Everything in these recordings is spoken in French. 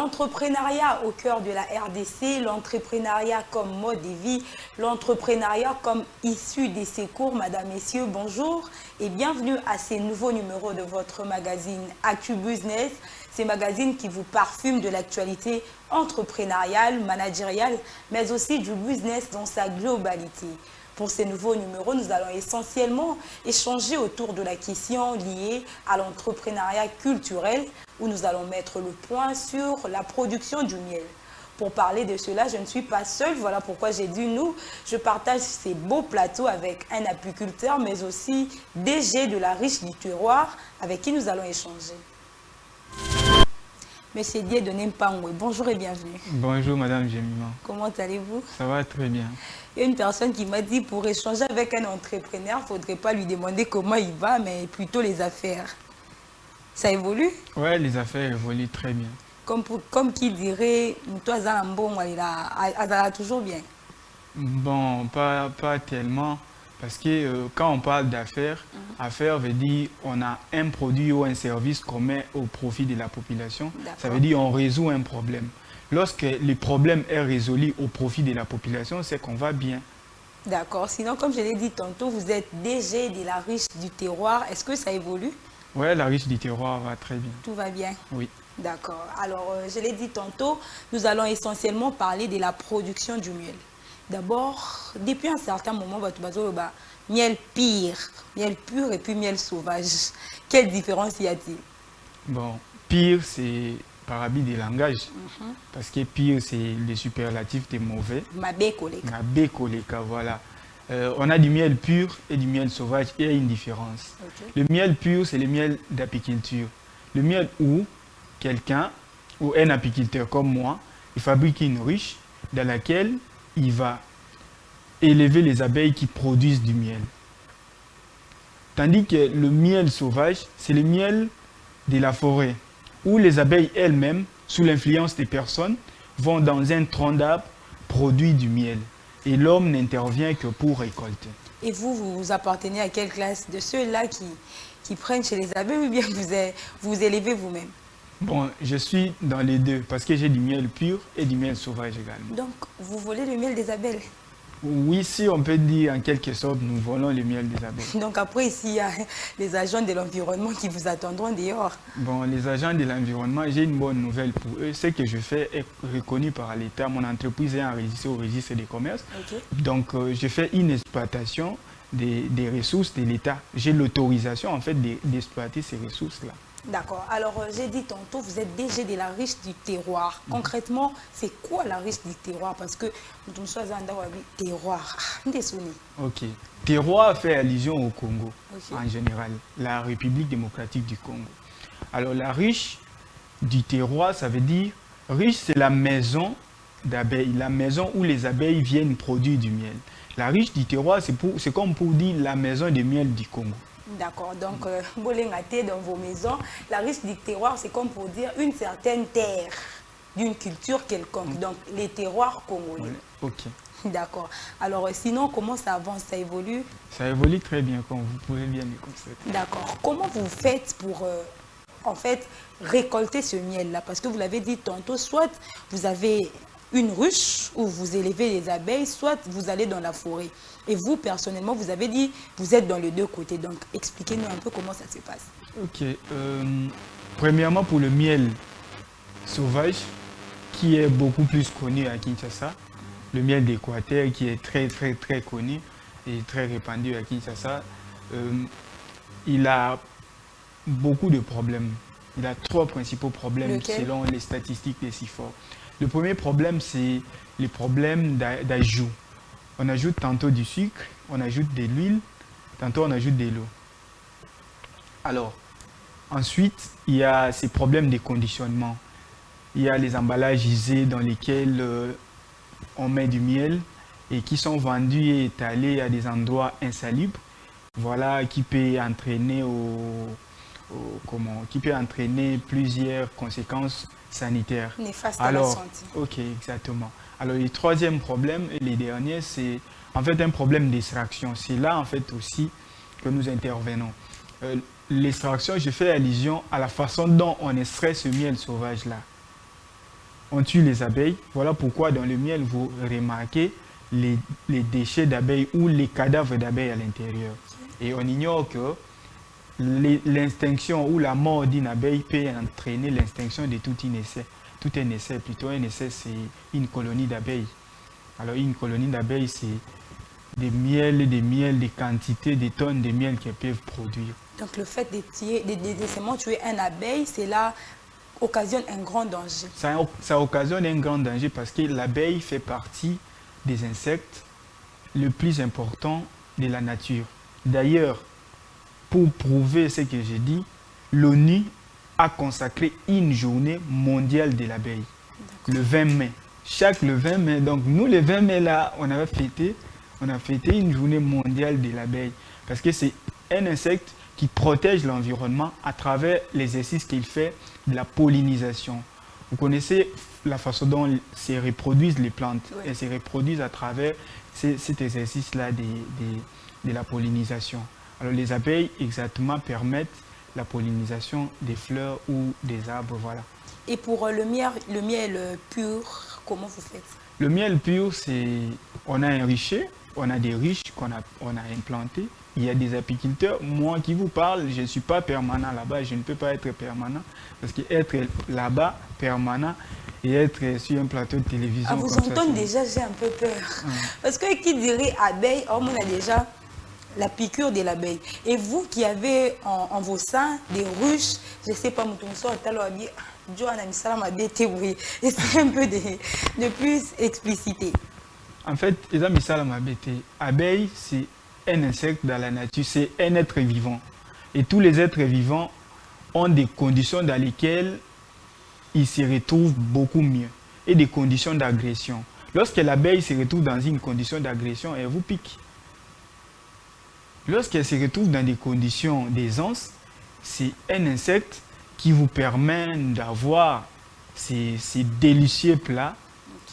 L'entrepreneuriat au cœur de la RDC, l'entrepreneuriat comme mode de vie, l'entrepreneuriat comme issue de ces cours. Madame, Messieurs, bonjour et bienvenue à ces nouveaux numéros de votre magazine Actu Business. Ces magazines qui vous parfument de l'actualité entrepreneuriale, managériale, mais aussi du business dans sa globalité. Pour ces nouveaux numéros, nous allons essentiellement échanger autour de la question liée à l'entrepreneuriat culturel, où nous allons mettre le point sur la production du miel. Pour parler de cela, je ne suis pas seule, voilà pourquoi j'ai dit nous. Je partage ces beaux plateaux avec un apiculteur, mais aussi DG de la Riche du Terroir, avec qui nous allons échanger. Monsieur Dié de Nempangwe, bonjour et bienvenue. Bonjour Madame Jemima. Comment allez-vous? Ça va très bien. Il y a une personne qui m'a dit pour échanger avec un entrepreneur, il ne faudrait pas lui demander comment il va, mais plutôt les affaires. Ça évolue? Oui, les affaires évoluent très bien. Comme qui dirait, toi, Zalambon, elle a toujours bien. Bon, pas tellement, parce que quand on parle d'affaires, affaires veut dire on a un produit ou un service qu'on met au profit de la population. Ça veut dire on résout un problème. Lorsque le problème est résolu au profit de la population, c'est qu'on va bien. D'accord. Sinon, comme je l'ai dit tantôt, vous êtes DG de la Riche du Terroir. Est-ce que ça évolue? Oui, la Riche du Terroir va très bien. Tout va bien? Oui. D'accord. Alors, je l'ai dit tantôt, nous allons essentiellement parler de la production du miel. D'abord, depuis un certain moment, votre bateau, miel pur et puis miel sauvage. Quelle différence y a-t-il? Bon, pire, c'est par habit des langages. Parce que pire, c'est le superlatif de mauvais. Mabé koleka, voilà. On a du miel pur et du miel sauvage et il y a une différence. Le miel pur, c'est le miel d'apiculture. Le miel où quelqu'un ou un apiculteur comme moi, il fabrique une ruche dans laquelle il va élever les abeilles qui produisent du miel. Tandis que le miel sauvage, c'est le miel de la forêt, où les abeilles elles-mêmes, sous l'influence des personnes, vont dans un tronc d'arbre produire du miel. Et l'homme n'intervient que pour récolter. Et vous appartenez à quelle classe? De ceux-là qui prennent chez les abeilles ou bien vous élevez vous-même? Bon, je suis dans les deux, parce que j'ai du miel pur et du miel sauvage également. Donc, vous volez le miel des abeilles? Oui, si on peut dire en quelque sorte, nous volons le miel des abeilles. Donc après, ici, il y a les agents de l'environnement qui vous attendront dehors. Bon, les agents de l'environnement, j'ai une bonne nouvelle pour eux. Ce que je fais est reconnu par l'État. Mon entreprise est enregistrée au registre des commerces. Donc, je fais une exploitation des ressources de l'État. J'ai l'autorisation, en fait, d'exploiter ces ressources-là. D'accord. Alors, j'ai dit tantôt, vous êtes DG de la Riche du Terroir. Concrètement, c'est quoi la Riche du Terroir? Parce que nous sommes un terroir. Ok. Terroir fait allusion au Congo, en général, la République démocratique du Congo. Alors, la Riche du Terroir, ça veut dire, riche, c'est la maison d'abeilles, la maison où les abeilles viennent produire du miel. La Riche du Terroir, c'est comme pour dire la maison de miel du Congo. D'accord, donc, dans vos maisons, la Riche du Terroir, c'est comme pour dire une certaine terre, d'une culture quelconque, donc les terroirs congolais. Ok. D'accord. Alors, sinon, comment ça avance, ça évolue? Ça évolue très bien, comme vous pouvez bien le constater. D'accord. Comment vous faites pour, en fait, récolter ce miel-là? Parce que vous l'avez dit tantôt, soit vous avez une ruche où vous élevez les abeilles, soit vous allez dans la forêt. Et vous, personnellement, vous avez dit, vous êtes dans les deux côtés. Donc, expliquez-nous un peu comment ça se passe. Ok. Premièrement, pour le miel sauvage, qui est beaucoup plus connu à Kinshasa, le miel d'Équateur, qui est très connu et très répandu à Kinshasa, il a beaucoup de problèmes. Il a trois principaux problèmes selon les statistiques des CIFOR. Le premier problème, c'est le problème d'ajout. On ajoute tantôt du sucre, on ajoute de l'huile, tantôt on ajoute de l'eau. Alors, ensuite, il y a ces problèmes de conditionnement. Il y a les emballages usés dans lesquels on met du miel et qui sont vendus et étalés à des endroits insalubres. Voilà, qui peut entraîner qui peut entraîner plusieurs conséquences sanitaires. Néfastes à la santé. Ok, exactement. Alors, le troisième problème, et les derniers, c'est en fait un problème d'extraction. C'est là, en fait, aussi que nous intervenons. L'extraction, je fais allusion à la façon dont on extrait ce miel sauvage-là. on tue les abeilles. Voilà pourquoi dans le miel, vous remarquez les déchets d'abeilles ou les cadavres d'abeilles à l'intérieur. Et on ignore que l'extinction ou la mort d'une abeille peut entraîner l'extinction de tout un essai. Tout un essai, plutôt un essai, c'est une colonie d'abeilles. Alors une colonie d'abeilles, c'est des miels, des quantités, des tonnes de miel qu'elles peuvent produire. Donc le fait de tuer une abeille, c'est là occasionne un grand danger. Ça occasionne un grand danger parce que l'abeille fait partie des insectes le plus important de la nature. D'ailleurs, pour prouver ce que j'ai dit, l'ONU a consacré une journée mondiale de l'abeille, le 20 mai. Le 20 mai, donc nous le 20 mai là, on a fêté une journée mondiale de l'abeille parce que c'est un insecte qui protège l'environnement à travers l'exercice qu'il fait de la pollinisation. Vous connaissez la façon dont se reproduisent les plantes. Oui. Elles se reproduisent à travers cet exercice-là de la pollinisation. Alors les abeilles exactement permettent la pollinisation des fleurs ou des arbres, voilà. Et pour le miel pur, comment vous faites? Le miel pur, c'est on a un rucher, on a des ruches qu'on a implantées. Il y a des apiculteurs. Moi qui vous parle, je ne suis pas permanent là-bas, je ne peux pas être permanent. Parce qu'être là-bas, permanent, et être sur un plateau de télévision... À vous entendre déjà, j'ai un peu peur. Parce que qui dirait abeille, on a déjà la piqûre de l'abeille. Et vous qui avez en vos seins des ruches, je ne sais pas, c'est un peu de plus explicité. En fait, les abeille, c'est un insecte dans la nature, c'est un être vivant. Et tous les êtres vivants ont des conditions dans lesquelles ils se retrouvent beaucoup mieux et des conditions d'agression. Lorsque l'abeille se retrouve dans une condition d'agression, elle vous pique. Lorsqu'elle se retrouve dans des conditions d'aisance, c'est un insecte qui vous permet d'avoir ces délicieux plats,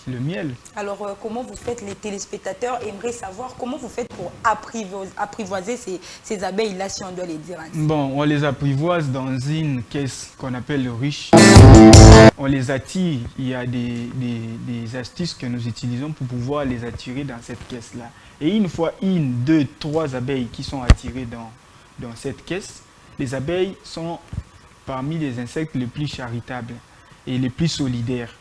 le miel. Alors, comment vous faites? Les téléspectateurs aimeraient savoir comment vous faites pour apprivoiser ces abeilles-là, si on doit les dire ainsi. Bon, on les apprivoise dans une caisse qu'on appelle le ruche. On les attire. Il y a des astuces que nous utilisons pour pouvoir les attirer dans cette caisse-là. Et une fois, 1, 2, 3 abeilles qui sont attirées dans cette caisse, les abeilles sont parmi les insectes les plus charitables et les plus solidaires.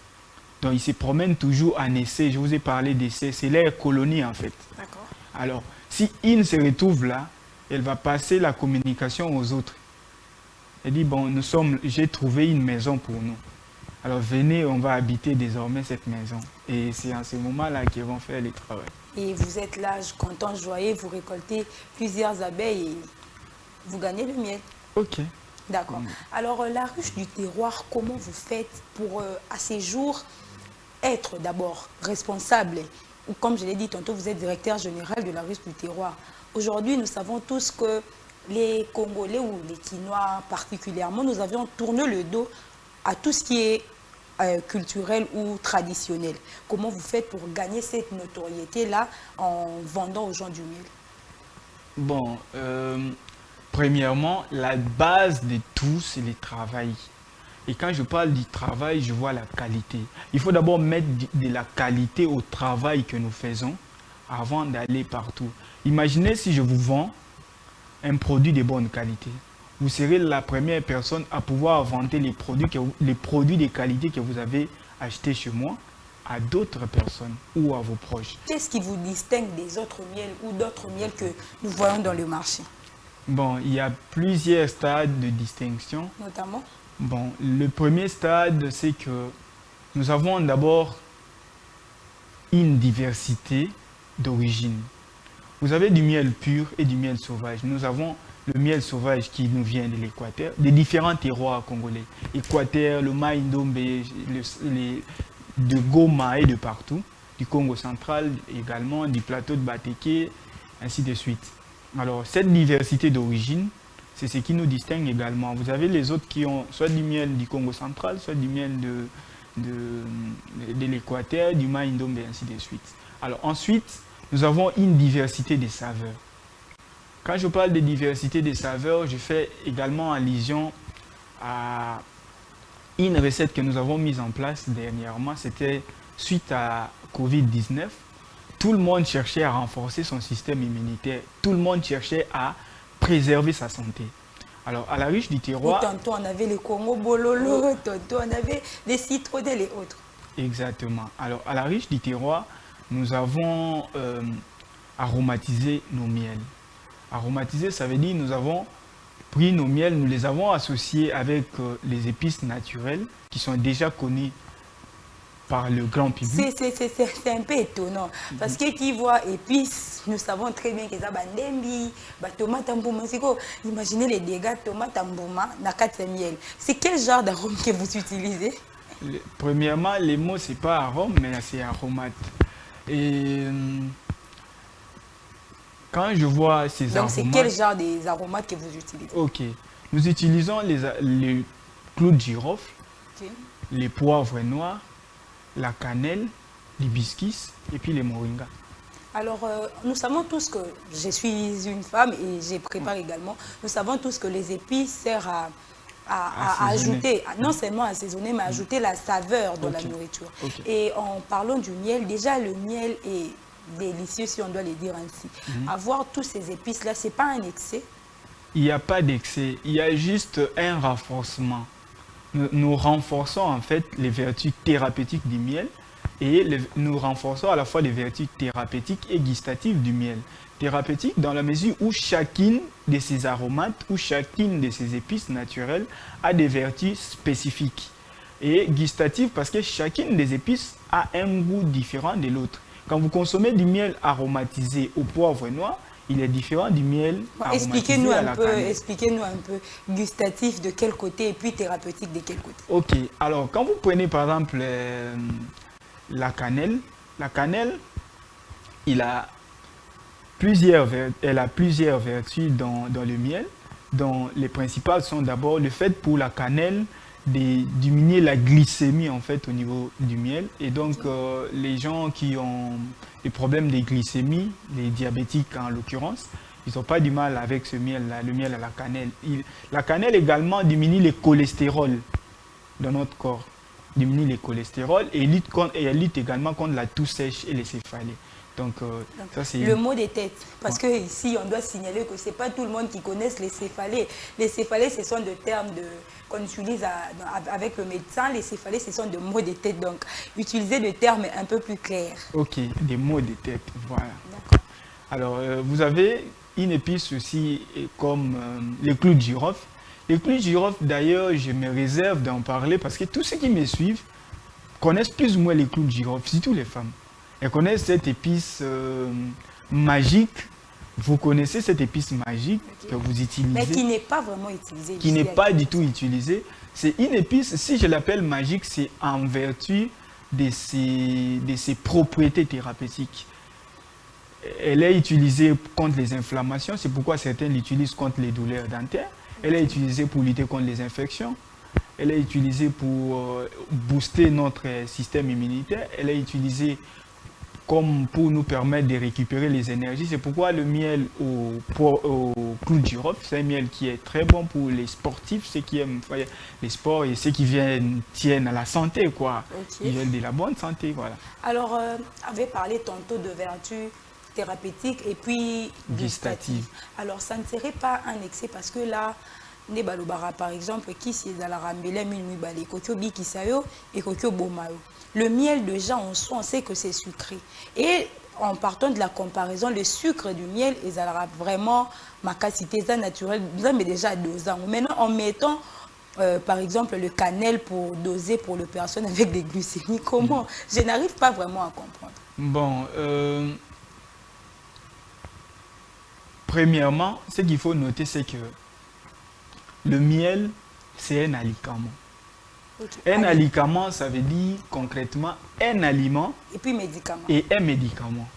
Donc, ils se promènent toujours en essai. Je vous ai parlé d'essai. C'est leur colonie, en fait. D'accord. Alors, si une se retrouve là, elle va passer la communication aux autres. Elle dit, bon, j'ai trouvé une maison pour nous. Alors, venez, on va habiter désormais cette maison. Et c'est en ce moment-là qu'ils vont faire le travail. Et vous êtes là, content, joyeux, vous récoltez plusieurs abeilles et vous gagnez le miel. Ok. D'accord. Alors, la ruche du terroir, comment vous faites pour, à ces jours, être d'abord responsable, ou comme je l'ai dit tantôt, vous êtes directeur général de la ruche du terroir. Aujourd'hui, nous savons tous que les Congolais ou les Quinois particulièrement, nous avions tourné le dos à tout ce qui est culturel ou traditionnel. Comment vous faites pour gagner cette notoriété-là en vendant aux gens du miel? Bon, premièrement, la base de tout, c'est le travail. Et quand je parle du travail, je vois la qualité. Il faut d'abord mettre de la qualité au travail que nous faisons avant d'aller partout. Imaginez si je vous vends un produit de bonne qualité. Vous serez la première personne à pouvoir vanter les produits de qualité que vous avez achetés chez moi à d'autres personnes ou à vos proches. Qu'est-ce qui vous distingue des autres miels ou d'autres miels que nous voyons dans le marché? Bon, il y a plusieurs stades de distinction. Notamment? Bon, le premier stade, c'est que nous avons d'abord une diversité d'origine. Vous avez du miel pur et du miel sauvage. Nous avons le miel sauvage qui nous vient de l'Équateur, des différents terroirs congolais. Équateur, le Maïndombe, de Goma et de partout, du Congo central également, du plateau de Bateke, ainsi de suite. Alors, cette diversité d'origine, c'est ce qui nous distingue également. Vous avez les autres qui ont soit du miel du Congo central, soit du miel de l'Équateur, du Maïndombe et ainsi de suite. Alors ensuite, nous avons une diversité des saveurs. Quand je parle de diversité des saveurs, je fais également allusion à une recette que nous avons mise en place dernièrement, c'était suite à Covid-19. Tout le monde cherchait à renforcer son système immunitaire. Tout le monde cherchait à préserver sa santé. Alors, à la riche du terroir... Et tantôt, on avait les Congo Bololo, tantôt, on avait les citronnelles et autres. Exactement. Alors, à la riche du terroir, nous avons aromatisé nos miels. Aromatiser, ça veut dire nous avons pris nos miels, nous les avons associés avec les épices naturelles qui sont déjà connues par le grand public. C'est un peu étonnant parce que qui voit épices, nous savons très bien que ça bandembi, tomate mbouma, imaginez les dégâts tomate mbouma na quatre miel. C'est quel genre d'arôme que vous utilisez? Premièrement, les mots c'est pas arôme mais c'est aromate. Et quand je vois ces aromates... Donc c'est quel genre des aromates que vous utilisez? Ok, nous utilisons les clous de girofle, les poivres noirs, la cannelle, l'hibiscus et puis les moringa. Alors, nous savons tous que je suis une femme et je prépare également. Nous savons tous que les épices servent à ajouter, non seulement assaisonner, mais ajouter la saveur dans la nourriture. Et en parlant du miel, déjà le miel est délicieux si on doit le dire ainsi. Avoir tous ces épices-là, ce n'est pas un excès? Il n'y a pas d'excès, il y a juste un renforcement. Nous renforçons en fait les vertus thérapeutiques du miel et nous renforçons à la fois les vertus thérapeutiques et gustatives du miel. Thérapeutique dans la mesure où chacune de ces aromates ou chacune de ces épices naturelles a des vertus spécifiques. Et gustative parce que chacune des épices a un goût différent de l'autre. Quand vous consommez du miel aromatisé au poivre noir, il est différent du miel aromatisé à la cannelle. Expliquez-nous un peu, gustatif de quel côté et puis thérapeutique de quel côté? Ok, alors quand vous prenez par exemple la cannelle, elle a plusieurs vertus dans le miel, dont les principales sont d'abord le fait pour la cannelle de diminuer la glycémie en fait au niveau du miel. Et donc les gens qui ont des problèmes de glycémie, les diabétiques en l'occurrence, ils n'ont pas du mal avec ce miel-là, le miel à la cannelle. La cannelle également diminue le cholestérol dans notre corps, diminue le cholestérol et elle lutte également contre la toux sèche et les céphalées. Donc, ça c'est... Le mot des têtes, parce que ici on doit signaler que ce n'est pas tout le monde qui connaisse les céphalées. Les céphalées, ce sont des termes qu'on utilise avec le médecin. Les céphalées, ce sont des mots des têtes. Donc, utilisez des termes un peu plus clairs. Ok, des mots des têtes, voilà. Alors, vous avez une épice aussi comme les clous de girofle. Les clous de girofle, d'ailleurs, je me réserve d'en parler parce que tous ceux qui me suivent connaissent plus ou moins les clous de girofle, surtout les femmes. Elles connaissent cette épice magique. Vous connaissez cette épice magique que vous utilisez. Mais qui n'est pas vraiment utilisée. Qui n'est pas du tout utilisée. C'est une épice, si je l'appelle magique, c'est en vertu de ses propriétés thérapeutiques. Elle est utilisée contre les inflammations, c'est pourquoi certains l'utilisent contre les douleurs dentaires. Elle est utilisée pour lutter contre les infections. Elle est utilisée pour booster notre système immunitaire. Elle est utilisée comme pour nous permettre de récupérer les énergies. C'est pourquoi le miel au clou de girofle, c'est un miel qui est très bon pour les sportifs, ceux qui aiment les sports et ceux qui tiennent à la santé, quoi. Ils veulent de la bonne santé, voilà. Alors, vous avez parlé tantôt de vertus thérapeutiques et puis gustatives. Alors, ça ne serait pas un excès parce que là, par exemple, qui c'est dans la rambelle, le miel déjà en soi, on sait que c'est sucré. Et en partant de la comparaison, le sucre du miel, il aura vraiment ma capacité naturelle, mais déjà dosant. Maintenant, en mettant par exemple le cannelle pour doser pour les personnes avec des glycémies, comment? Je n'arrive pas vraiment à comprendre. Bon, premièrement, ce qu'il faut noter, c'est que le miel, c'est un alicament. Un alicament, ça veut dire concrètement un aliment et puis médicament. Et un médicament.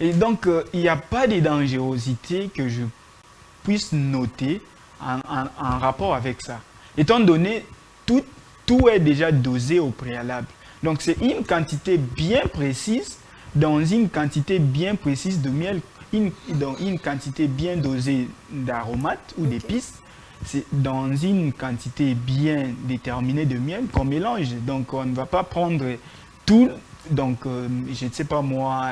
Et donc, il n'y a pas de dangerosité que je puisse noter en rapport avec ça. Étant donné, tout est déjà dosé au préalable. Donc, c'est une quantité bien précise, dans une quantité bien précise de miel, dans une quantité bien dosée d'aromates ou d'épices, c'est dans une quantité bien déterminée de miel qu'on mélange. Donc on ne va pas prendre tout, donc je ne sais pas moi,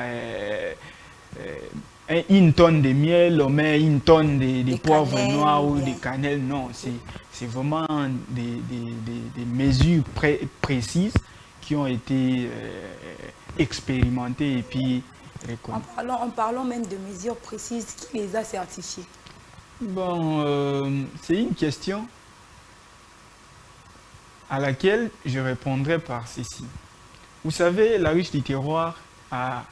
une tonne de miel, on met une tonne de poivre noir ou de cannelle. Non, c'est vraiment des mesures précises qui ont été expérimentées et puis reconnues. En parlant même de mesures précises, qui les a certifiées? Bon, c'est une question à laquelle je répondrai par ceci. Vous savez, la ruche du terroir a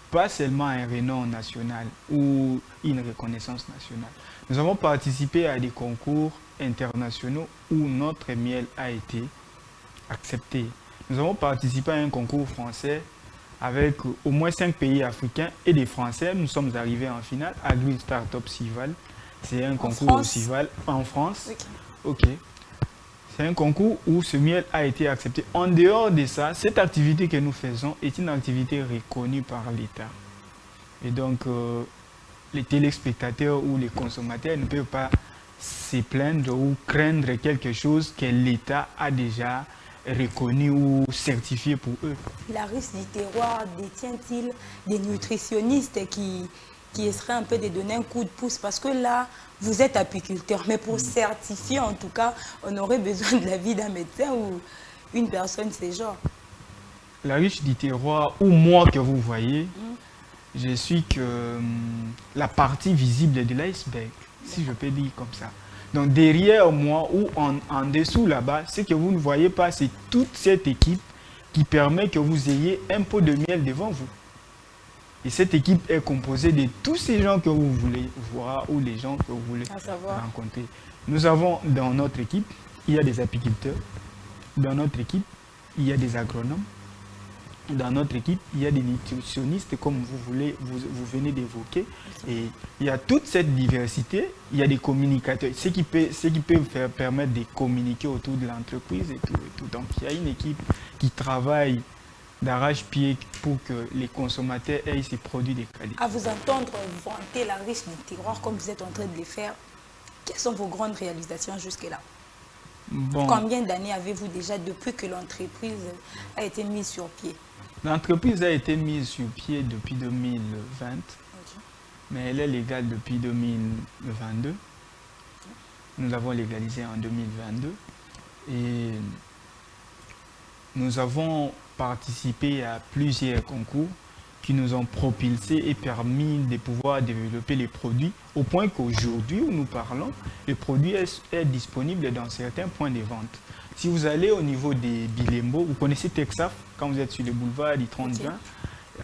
pas seulement un renom national ou une reconnaissance nationale. Nous avons participé à des concours internationaux où notre miel a été accepté. Nous avons participé à un concours français avec au moins 5 pays africains et des Français. Nous sommes arrivés en finale à Green Startup Cival. C'est un concours au Cival en France. Ok. C'est un concours où ce miel a été accepté. En dehors de ça, cette activité que nous faisons est une activité reconnue par l'État. Et donc, les téléspectateurs ou les consommateurs ne peuvent pas se plaindre ou craindre quelque chose que l'État a déjà reconnu ou certifié pour eux. La ruche du terroir détient-il des nutritionnistes qui essaieraient un peu de donner un coup de pouce? Parce que là, vous êtes apiculteur, mais pour certifier, en tout cas, on aurait besoin de l'avis d'un médecin ou une personne de ce genre. La ruche du terroir, ou moi que vous voyez, je suis que la partie visible de l'iceberg, si je peux dire comme ça. Donc derrière moi ou en dessous là-bas, ce que vous ne voyez pas, c'est toute cette équipe qui permet que vous ayez un pot de miel devant vous. Et cette équipe est composée de tous ces gens que vous voulez voir ou les gens que vous voulez rencontrer. Nous avons dans notre équipe, il y a des apiculteurs. Dans notre équipe, il y a des agronomes. Dans notre équipe, il y a des nutritionnistes, comme vous venez d'évoquer. Et il y a toute cette diversité. Il y a des communicateurs, ce qui peut permettre de communiquer autour de l'entreprise et tout. Donc, il y a une équipe qui travaille d'arrache-pied pour que les consommateurs aient ces produits de qualité. À vous entendre vanter la ruche du terroir comme vous êtes en train de le faire, quelles sont vos grandes réalisations jusque-là? Bon. Combien d'années avez-vous déjà depuis que l'entreprise a été mise sur pied? L'entreprise a été mise sur pied depuis 2020, mais elle est légale depuis 2022. Nous l'avons légalisée en 2022 et nous avons participé à plusieurs concours qui nous ont propulsés et permis de pouvoir développer les produits au point qu'aujourd'hui où nous parlons, le produit est disponible dans certains points de vente. Si vous allez au niveau des Bilembo, vous connaissez Texaf, quand vous êtes sur le boulevard du 30 juin,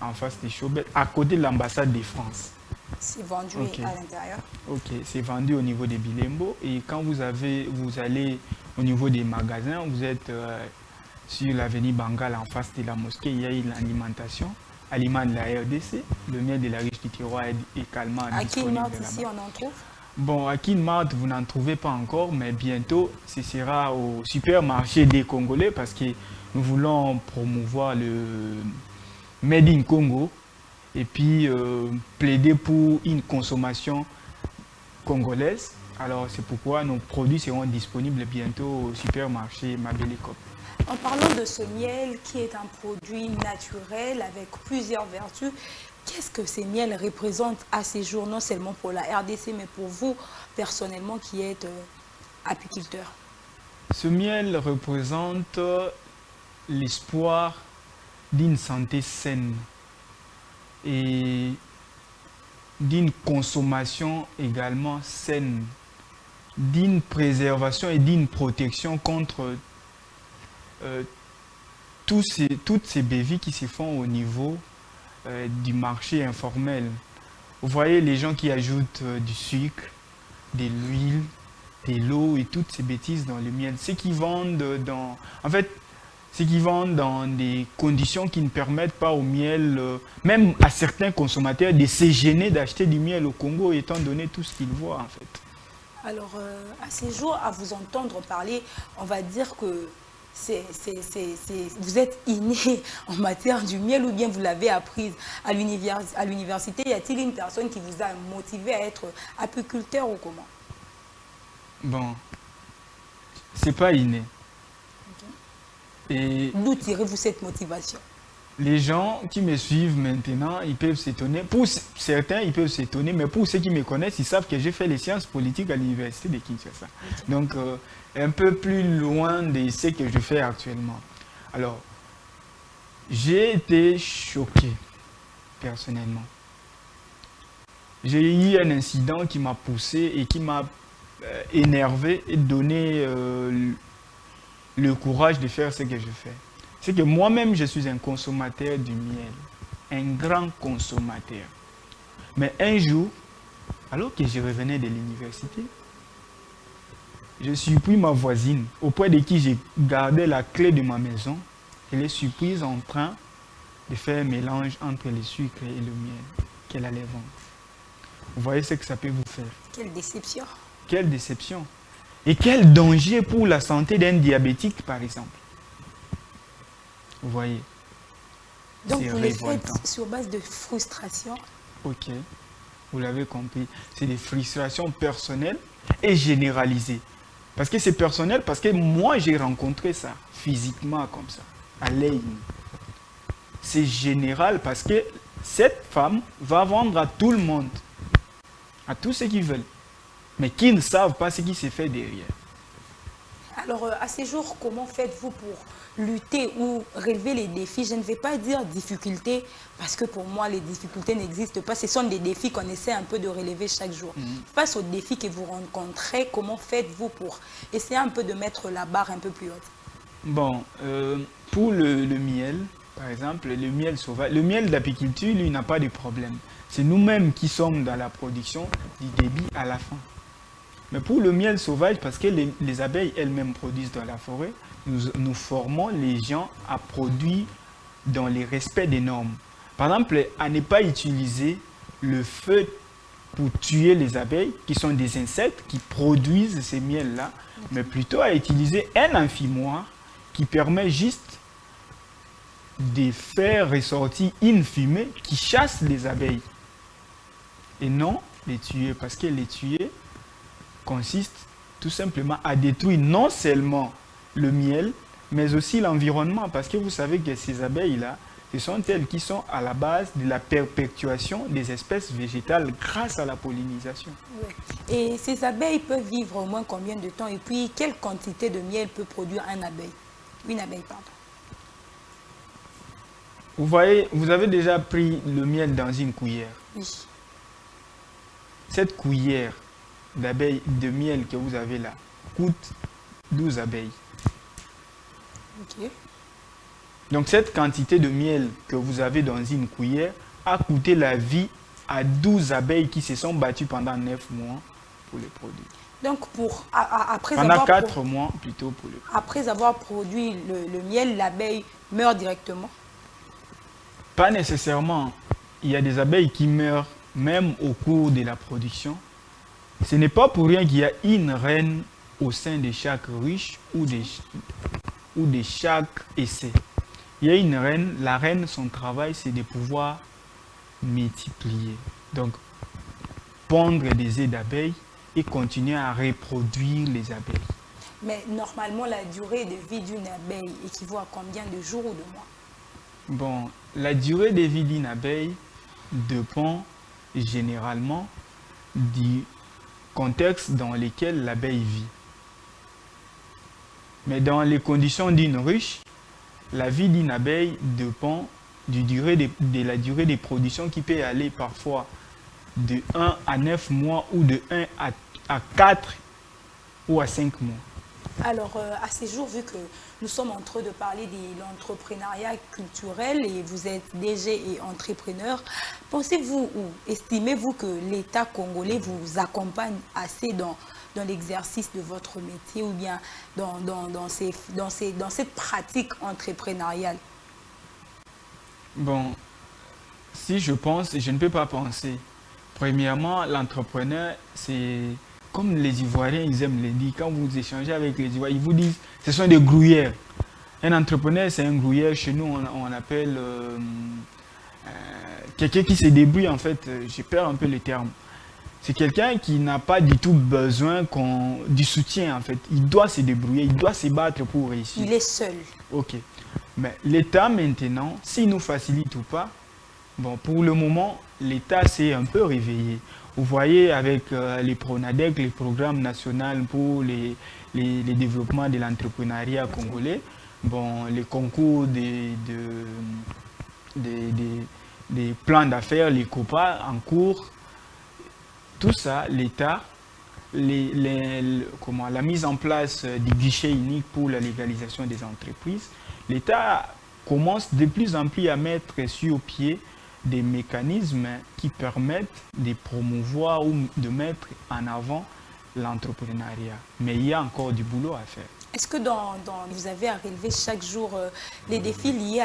en face des Chaubettes, à côté de l'ambassade de France. C'est vendu à l'intérieur? Ok, c'est vendu au niveau des Bilembo. Et quand vous allez au niveau des magasins, vous êtes sur l'avenue Bangal en face de la mosquée, il y a une alimentation, aliment de la RDC, le miel de la ruche du terroir est également disponible. À Kinmart, ici, on en trouve? Bon, à Kinmart, vous n'en trouvez pas encore, mais bientôt, ce sera au supermarché des Congolais parce que nous voulons promouvoir le Made in Congo et puis plaider pour une consommation congolaise. Alors, c'est pourquoi nos produits seront disponibles bientôt au supermarché Mabelikop. En parlant de ce miel qui est un produit naturel avec plusieurs vertus, qu'est-ce que ces miels représentent à ces jours, non seulement pour la RDC, mais pour vous personnellement qui êtes apiculteur? Ce miel représente l'espoir d'une santé saine et d'une consommation également saine, d'une préservation et d'une protection contre toutes ces bévies qui se font au niveau du marché informel. Vous voyez les gens qui ajoutent du sucre, de l'huile, de l'eau et toutes ces bêtises dans le miel. Ceux qui vendent dans des conditions qui ne permettent pas au miel, même à certains consommateurs, de se gêner d'acheter du miel au Congo étant donné tout ce qu'ils voient en fait. Alors, à ces jours, à vous entendre parler, on va dire que vous êtes inné en matière du miel ou bien vous l'avez apprise à l'université? Y a-t-il une personne qui vous a motivé à être apiculteur ou comment? Bon, C'est pas inné. Okay. Et d'où tirez-vous cette motivation? les gens qui me suivent maintenant, ils peuvent s'étonner. Pour certains, ils peuvent s'étonner, mais pour ceux qui me connaissent, ils savent que j'ai fait les sciences politiques à l'université de Kinshasa. Okay. Donc, un peu plus loin de ce que je fais actuellement. Alors, j'ai été choqué, personnellement. J'ai eu un incident qui m'a poussé et qui m'a énervé et donné le courage de faire ce que je fais. C'est que moi-même, je suis un consommateur du miel, un grand consommateur. Mais un jour, alors que je revenais de l'université, je surpris ma voisine, auprès de qui j'ai gardé la clé de ma maison. Je l'ai surprise en train de faire un mélange entre le sucre et le miel qu'elle allait vendre. Vous voyez ce que ça peut vous faire? Quelle déception! Quelle déception! Et quel danger pour la santé d'un diabétique, par exemple. Vous voyez. Donc vous les faites sur base de frustration. Ok, vous l'avez compris. C'est des frustrations personnelles et généralisées. Parce que c'est personnel, parce que moi j'ai rencontré ça, physiquement comme ça, à l'œil. C'est général parce que cette femme va vendre à tout le monde, à tous ceux qui veulent, mais qui ne savent pas ce qui s'est fait derrière. Alors, à ces jours, comment faites-vous pour lutter ou relever les défis? Je ne vais pas dire difficultés, parce que pour moi, les difficultés n'existent pas. Ce sont des défis qu'on essaie un peu de relever chaque jour. Face aux défis que vous rencontrez, comment faites-vous pour essayer un peu de mettre la barre un peu plus haute? Bon, pour le miel, par exemple, le miel sauvage, le miel d'apiculture, lui, n'a pas de problème. C'est nous-mêmes qui sommes dans la production du débit à la fin. Mais pour le miel sauvage, parce que les abeilles elles-mêmes produisent dans la forêt, nous formons les gens à produire dans le respect des normes. Par exemple, à ne pas utiliser le feu pour tuer les abeilles, qui sont des insectes qui produisent ces miels-là, mais plutôt à utiliser un enfumoir qui permet juste de faire ressortir une fumée qui chasse les abeilles. Et non les tuer, parce que les tuer consiste tout simplement à détruire non seulement le miel, mais aussi l'environnement, parce que vous savez que ces abeilles-là, ce sont elles qui sont à la base de la perpétuation des espèces végétales grâce à la pollinisation. Oui. Et ces abeilles peuvent vivre au moins combien de temps? Et puis, quelle quantité de miel peut produire une abeille, pardon. Vous voyez, vous avez déjà pris le miel dans une cuillère. Oui. Cette cuillère de miel que vous avez là coûte 12 abeilles. Ok. Donc cette quantité de miel que vous avez dans une cuillère a coûté la vie à 12 abeilles qui se sont battues pendant 9 mois pour le produire. Donc pendant 4 mois plutôt pour le produire. Après avoir produit le miel, l'abeille meurt directement? Pas nécessairement. Il y a des abeilles qui meurent même au cours de la production. Ce n'est pas pour rien qu'il y a une reine au sein de chaque ruche ou de chaque essai. Il y a une reine, la reine, son travail, c'est de pouvoir multiplier. Donc, pondre des œufs d'abeilles et continuer à reproduire les abeilles. Mais normalement, la durée de vie d'une abeille équivaut à combien de jours ou de mois? Bon, la durée de vie d'une abeille dépend généralement du contexte dans lequel l'abeille vit. Mais dans les conditions d'une ruche, la vie d'une abeille dépend de la durée de production qui peut aller parfois de 1 à 9 mois ou de 1 à 4 ou à 5 mois. Alors, à ces jours, vu que nous sommes en train de parler de l'entrepreneuriat culturel et vous êtes DG et entrepreneur, pensez-vous ou estimez-vous que l'État congolais vous accompagne assez dans l'exercice de votre métier ou bien dans cette pratique entrepreneuriale? Bon, si je pense, je ne peux pas penser. Premièrement, l'entrepreneur, c'est comme les Ivoiriens, ils aiment le dire. Quand vous échangez avec les Ivoiriens, ils vous disent ce sont des grouillères. Un entrepreneur, c'est un grouillère. Chez nous, on appelle quelqu'un qui se débrouille, en fait. Je perds un peu le terme. C'est quelqu'un qui n'a pas du tout besoin du soutien, en fait. Il doit se débrouiller, il doit se battre pour réussir. Il est seul. Ok. Mais l'État, maintenant, s'il nous facilite ou pas, bon, pour le moment, l'État s'est un peu réveillé. Vous voyez, avec les PRONADEC, les programmes nationaux pour les développements de l'entrepreneuriat congolais, bon, les concours des plans d'affaires, les COPA en cours, tout ça, l'État, la mise en place du guichet unique pour la légalisation des entreprises, l'État commence de plus en plus à mettre sur pied des mécanismes qui permettent de promouvoir ou de mettre en avant l'entrepreneuriat. Mais il y a encore du boulot à faire. Est-ce que vous avez à relever chaque jour les défis liés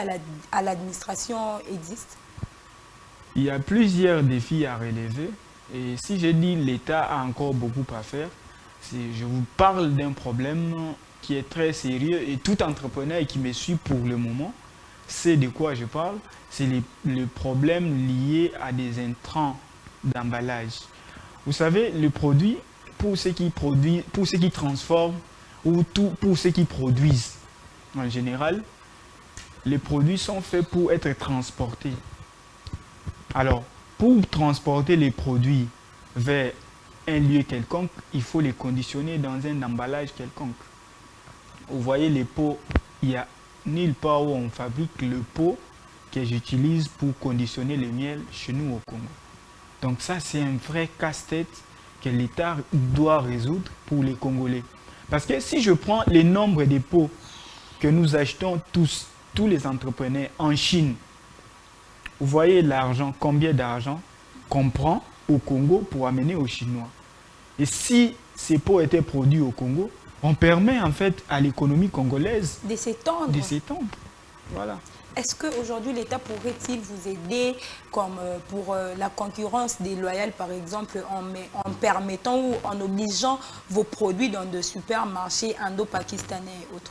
à l'administration existent? Il y a plusieurs défis à relever. Et si je dis l'État a encore beaucoup à faire, je vous parle d'un problème qui est très sérieux et tout entrepreneur qui me suit pour le moment sait de quoi je parle. C'est le problème lié à des intrants d'emballage. Vous savez, le produit, pour ceux qui transforment ou pour ceux qui produisent en général, les produits sont faits pour être transportés. Alors, pour transporter les produits vers un lieu quelconque, il faut les conditionner dans un emballage quelconque. Vous voyez les pots, il n'y a nulle part où on fabrique le pot que j'utilise pour conditionner le miel chez nous au Congo. Donc ça, c'est un vrai casse-tête que l'État doit résoudre pour les Congolais. Parce que si je prends le nombre de pots que nous achetons tous les entrepreneurs en Chine, vous voyez l'argent, combien d'argent qu'on prend au Congo pour amener aux Chinois. Et si ces pots étaient produits au Congo, on permet en fait à l'économie congolaise de s'étendre. Voilà. Est-ce qu'aujourd'hui l'État pourrait-il vous aider comme pour la concurrence déloyale par exemple en permettant ou en obligeant vos produits dans de supermarchés indo-pakistanais et autres?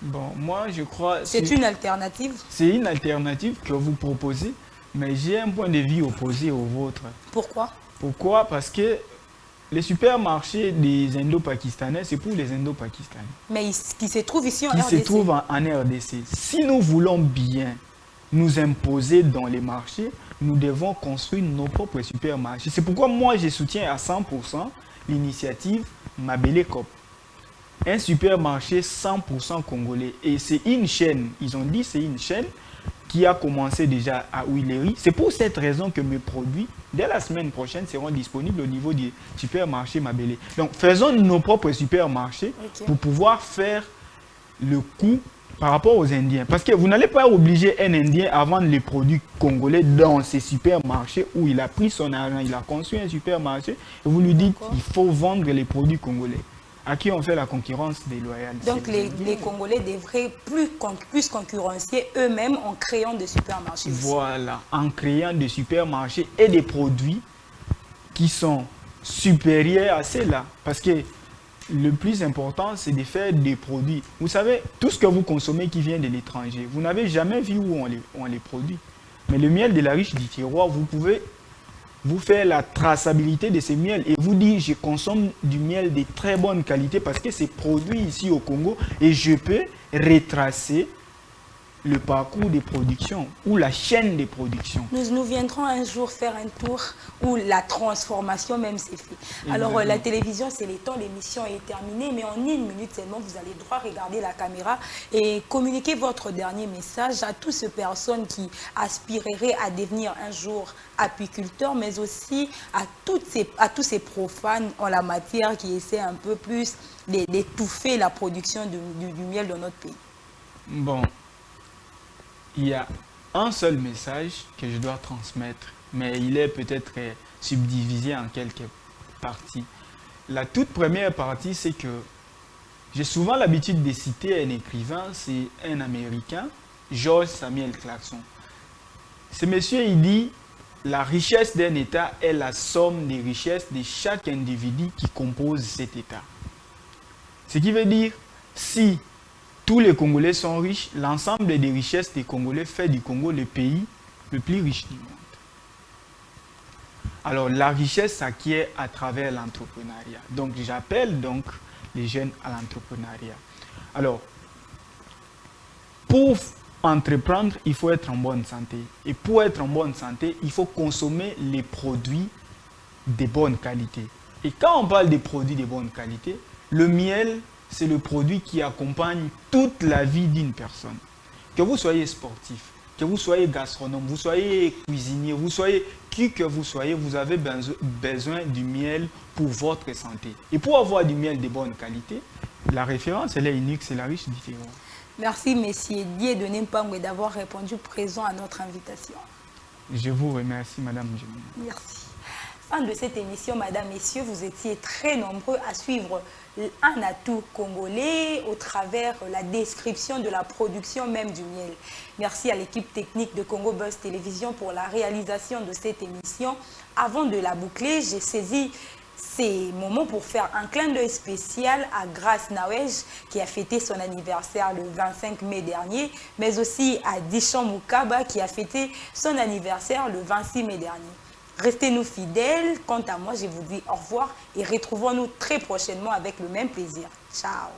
Bon, moi je crois... C'est une alternative? C'est une alternative que vous proposez, mais j'ai un point de vue opposé au vôtre. Pourquoi? Pourquoi? Parce que les supermarchés des Indo-Pakistanais, c'est pour les Indo-Pakistanais. Mais qui se trouvent ici en RDC? Qui se trouvent en RDC. Si nous voulons bien nous imposer dans les marchés, nous devons construire nos propres supermarchés. C'est pourquoi moi je soutiens à 100% l'initiative Mabele Cop. Un supermarché 100% congolais. Et c'est une chaîne, ils ont dit c'est une chaîne qui a commencé déjà à Huilery. C'est pour cette raison que mes produits, dès la semaine prochaine, seront disponibles au niveau du supermarché Mabele. Donc faisons nos propres supermarchés pour pouvoir faire le coût par rapport aux Indiens. Parce que vous n'allez pas obliger un Indien à vendre les produits congolais dans ces supermarchés où il a pris son argent, il a construit un supermarché et vous lui dites qu'il faut vendre les produits congolais. À qui on fait la concurrence déloyale. Donc les Congolais devraient plus concurrencier eux-mêmes en créant des supermarchés. Voilà, en créant des supermarchés et des produits qui sont supérieurs à ceux-là. Parce que le plus important, c'est de faire des produits. Vous savez, tout ce que vous consommez qui vient de l'étranger, vous n'avez jamais vu où on les produit. Mais le miel de la riche du terroir, vous pouvez vous faire la traçabilité de ces miels et vous dire je consomme du miel de très bonne qualité parce que c'est produit ici au Congo et je peux retracer le parcours de production ou la chaîne de production. Nous viendrons un jour faire un tour où la transformation même s'est faite. Alors la télévision c'est le temps, l'émission est terminée, mais en 1 minute seulement vous allez droit regarder la caméra et communiquer votre dernier message à toutes ces personnes qui aspireraient à devenir un jour apiculteurs, mais aussi à tous ces profanes en la matière qui essaient un peu plus d'étouffer la production du miel dans notre pays. Bon. Il y a un seul message que je dois transmettre, mais il est peut-être subdivisé en quelques parties. La toute première partie, c'est que j'ai souvent l'habitude de citer un écrivain, c'est un Américain, George Samuel Clarkson. Ce monsieur, il dit « La richesse d'un État est la somme des richesses de chaque individu qui compose cet État. » Ce qui veut dire, si tous les Congolais sont riches, l'ensemble des richesses des Congolais fait du Congo le pays le plus riche du monde. Alors, la richesse s'acquiert à travers l'entrepreneuriat. Donc, j'appelle donc les jeunes à l'entrepreneuriat. Alors, pour entreprendre, il faut être en bonne santé. Et pour être en bonne santé, il faut consommer les produits de bonne qualité. Et quand on parle des produits de bonne qualité, le miel, c'est le produit qui accompagne toute la vie d'une personne. Que vous soyez sportif, que vous soyez gastronome, vous soyez cuisinier, vous soyez qui que vous soyez, vous avez besoin du miel pour votre santé. Et pour avoir du miel de bonne qualité, la référence, elle est unique, c'est la riche différence. Merci, Messieurs Dieudonné Mpangwe, d'avoir répondu présent à notre invitation. Je vous remercie, Madame Jemina. Merci. Fin de cette émission, Madame, Messieurs, vous étiez très nombreux à suivre un atout congolais au travers la description de la production même du miel. Merci à l'équipe technique de Congo Buzz Télévision pour la réalisation de cette émission. Avant de la boucler, j'ai saisi ces moments pour faire un clin d'œil spécial à Grace Nawej qui a fêté son anniversaire le 25 mai dernier, mais aussi à Dichan Moukaba qui a fêté son anniversaire le 26 mai dernier. Restez-nous fidèles. Quant à moi, je vous dis au revoir et retrouvons-nous très prochainement avec le même plaisir. Ciao.